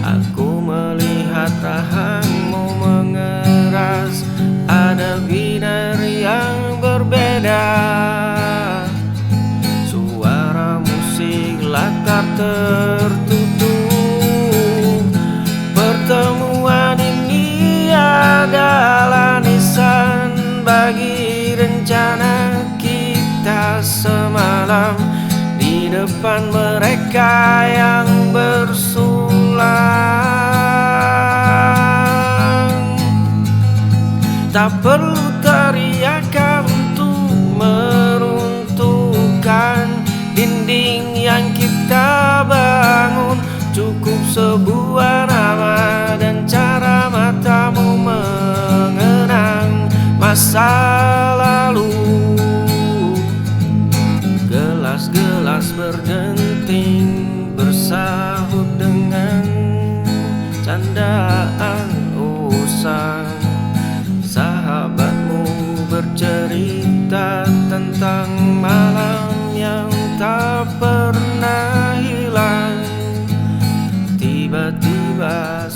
Aku melihat rahangmu mengeras, ada binar yang berbeda. Suara musik latar tertutup. Pertemuan ini adalah nisan bagi rencana kita semalam di depan mereka yang bersulang. Tak perlu teriakan untuk meruntuhkan dinding yang kita bangun. Cukup sebuah nama dan cara matamu mengenang masa lalu. Gelas-gelas berdenting bersahut dengan candaan usang. Sahabatmu bercerita tentang malam yang tak pernah hilang. Tiba-tiba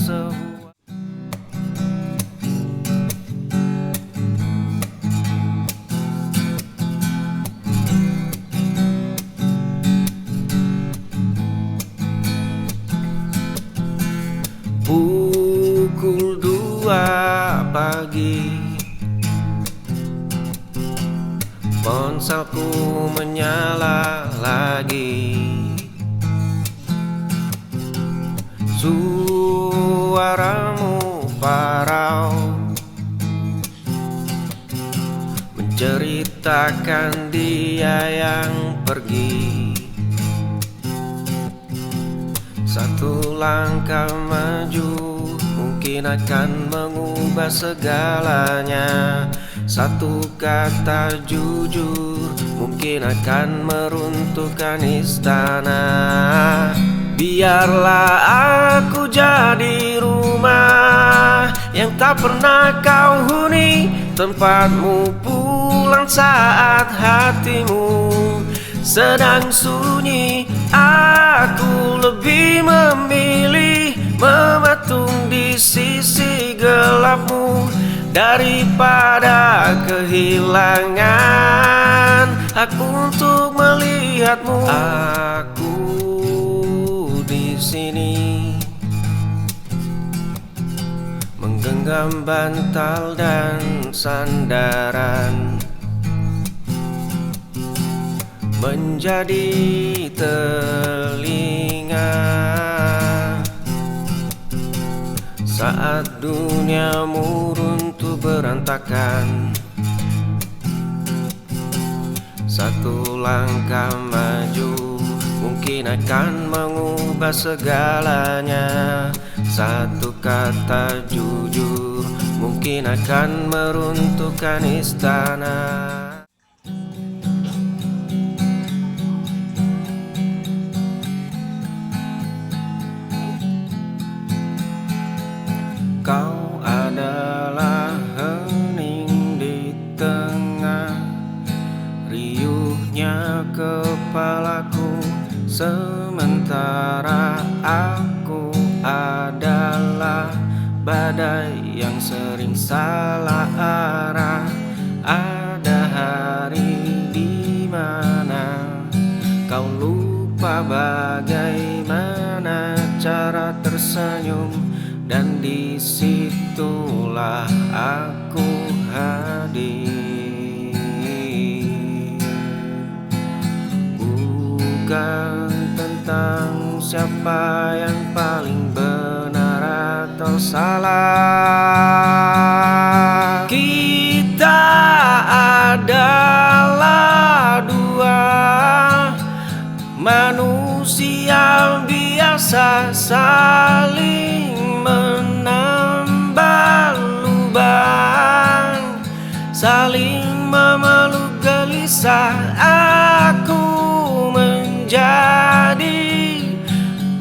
pukul 2 pagi, ponselku menyala lagi. Suaramu parau menceritakan dia yang pergi. Satu langkah maju mungkin akan mengubah segalanya. Satu kata jujur mungkin akan meruntuhkan istana. Biarlah aku jadi rumah yang tak pernah kau huni, tempatmu pulang saat hatimu sedang sunyi. Aku lebih memilih mematung di sisi gelapmu daripada kehilangan aku untuk melihatmu. Aku di sini menggenggam bantal dan sandaran, menjadi telinga saat duniamu runtuh berantakan. Satu langkah maju mungkin akan mengubah segalanya. Satu kata jujur mungkin akan meruntuhkan istana. Kau adalah hening di tengah riuhnya kepalaku, sementara aku adalah badai yang sering salah arah. Ada hari di mana kau lupa bagaimana cara tersenyum, dan disitulah aku hadir. Bukan tentang siapa yang paling benar atau salah. Kita adalah dua manusia biasa, saling menambah lubang, saling memeluk gelisah. Aku menjadi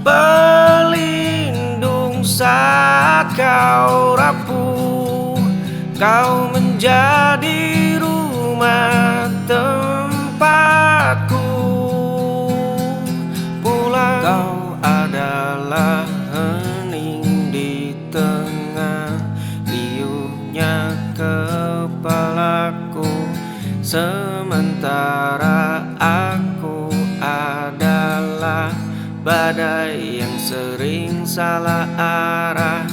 pelindung saat kau rapuh, kau menjadi rumah tempatku pulang. Kau adalah hening di tengah riuhnya kepalaku, sementara aku adalah badai yang sering salah arah.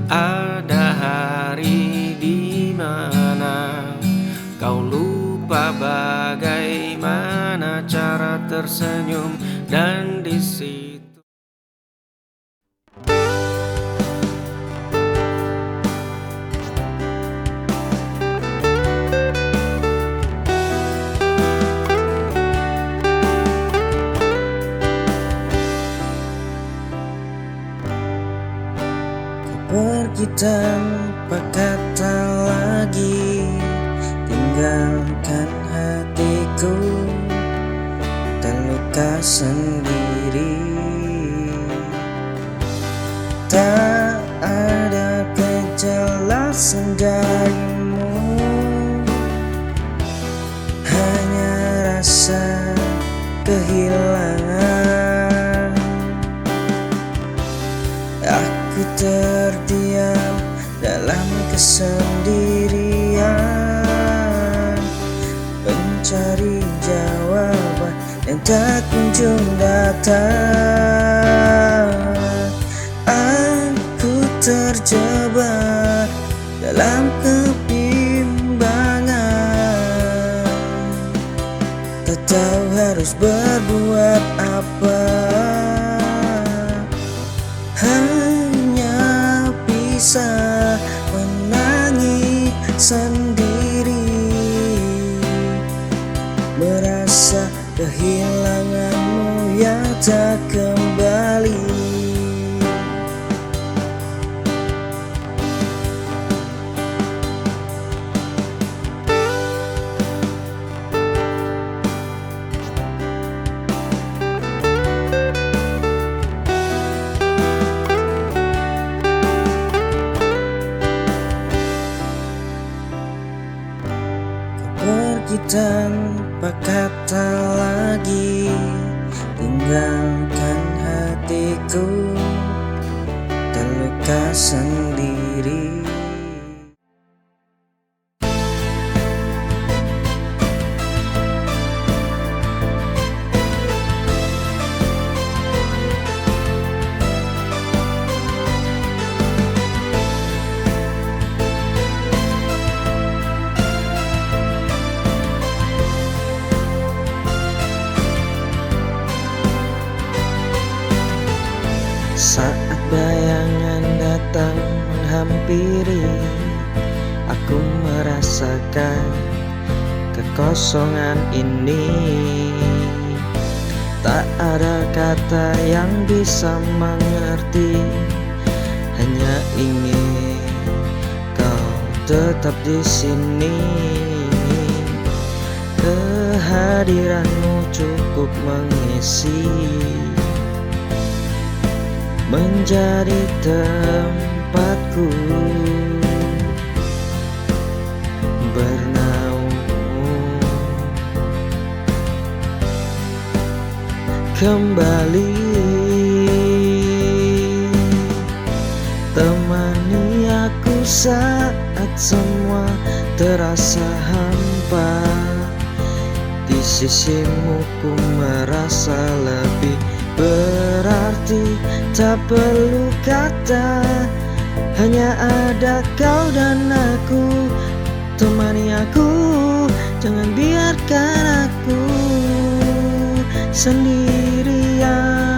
Ada hari di mana kau lupa bagaimana cara tersenyum, dan di situ pergi tanpa kata lagi, tinggalkan hatiku terluka sendiri. Tak ada kejelasan darimu, hanya rasa kehilangan. Aku terdiam dalam kesendirian, mencari jawaban yang tak kunjung datang. Aku terjebak dalam kebimbangan, tak tahu harus berbuat apa. Hanya bisa menangis sendiri, merasa kehilanganmu yang tak kembali. Pergi tanpa kata lagi, tinggalkan hatiku terluka sendiri. Saat bayangan datang menghampiri, aku merasakan kekosongan ini. Tak ada kata yang bisa mengerti, hanya ingin kau tetap di sini. Kehadiranmu cukup mengisi, menjadi tempatku bernaung. Kembali temani saat semua terasa hampa. Di sisimu ku merasa lebih berarti. Tak perlu kata, hanya ada kau dan aku. Temani aku, jangan biarkan aku sendirian.